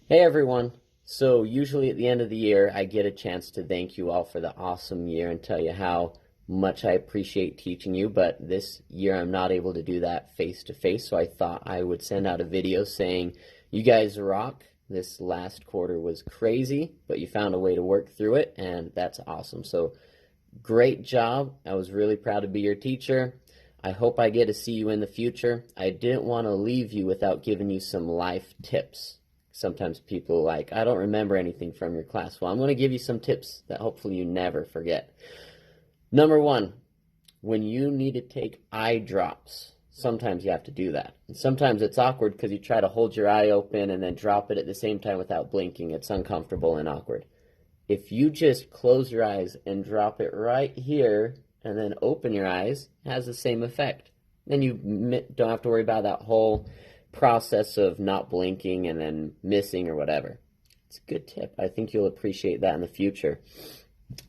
Hey everyone. So usually at the end of the year, I get a chance to thank you all for the awesome year and tell you how much I appreciate teaching you, but this year I'm not able to do that face to face, so I thought I would send out a video saying, you guys rock. This last quarter was crazy, but you found a way to work through it, and that's awesome. So great job. I was really proud to be your teacher. I hope I get to see you in the future. I didn't want to leave you without giving you some life tips. Sometimes people are like, I don't remember anything from your class. Well, I'm going to give you some tips that hopefully you never forget. Number one, when you need to take eye drops, sometimes you have to do that. And sometimes it's awkward because you try to hold your eye open and then drop it at the same time without blinking. It's uncomfortable and awkward. If you just close your eyes and drop it right here and then open your eyes, it has the same effect. Then you don't have to worry about that whole process of not blinking and then missing or whatever. It's a good tip. I think you'll appreciate that in the future.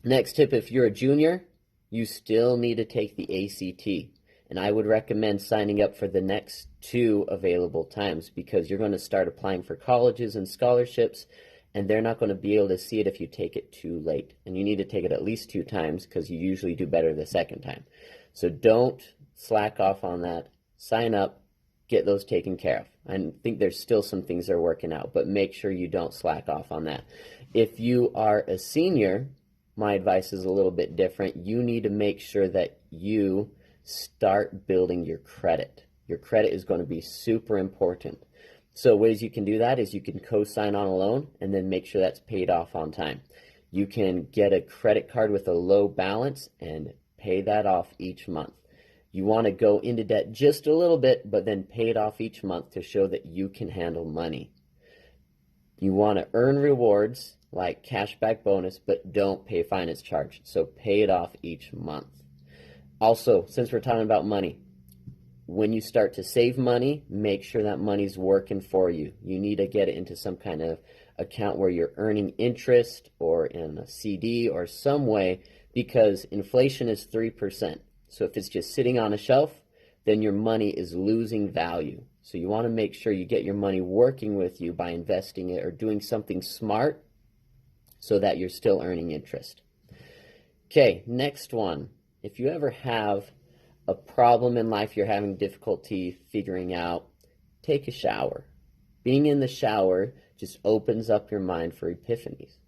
Next tip, if you're a junior, you still need to take the ACT. And I would recommend signing up for the next 2 available times because you're going to start applying for colleges and scholarships, and they're not going to be able to see it if you take it too late. And you need to take it at least 2 times because you usually do better the second time. So don't slack off on that. Sign up, get those taken care of. I think there's still some things they're working out, but make sure you don't slack off on that. If you are a senior, my advice is a little bit different. You need to make sure that you start building your credit. Your credit is going to be super important. So ways you can do that is you can co-sign on a loan and then make sure that's paid off on time. You can get a credit card with a low balance and pay that off each month. You want to go into debt just a little bit, but then pay it off each month to show that you can handle money. You want to earn rewards like cashback bonus, but don't pay finance charge. So pay it off each month. Also, since we're talking about money, when you start to save money, make sure that money's working for you. You need to get it into some kind of account where you're earning interest or in a CD or some way, because inflation is 3%. So if it's just sitting on a shelf, then your money is losing value. So you want to make sure you get your money working with you by investing it or doing something smart so that you're still earning interest. Okay, next one. If you ever have a problem in life you're having difficulty figuring out, take a shower. Being in the shower just opens up your mind for epiphanies.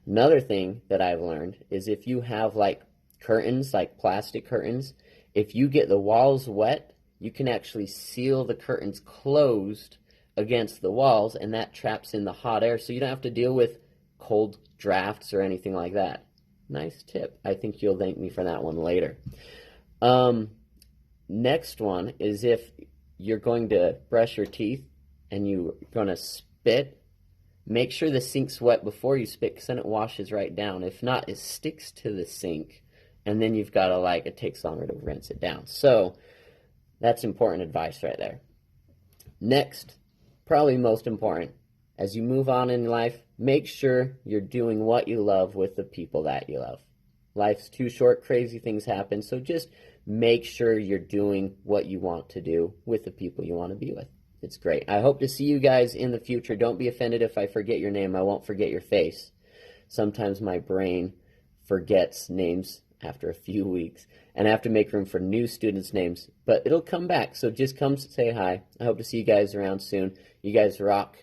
Another thing that I've learned is if you have like curtains, like plastic curtains, if you get the walls wet, you can actually seal the curtains closed against the walls, and that traps in the hot air so you don't have to deal with cold drafts or anything like that. Nice tip. I think you'll thank me for that one later. Next one is if you're going to brush your teeth and you're going to spit, make sure the sink's wet before you spit because then it washes right down. If not, it sticks to the sink and then you've got to it takes longer to rinse it down. So that's important advice right there. Next, probably most important, as you move on in life, make sure you're doing what you love with the people that you love. Life's too short, crazy things happen, so just make sure you're doing what you want to do with the people you want to be with. It's great. I hope to see you guys in the future. Don't be offended if I forget your name. I won't forget your face. Sometimes my brain forgets names after a few weeks, and I have to make room for new students' names, but it'll come back, so just come say hi. I hope to see you guys around soon. You guys rock.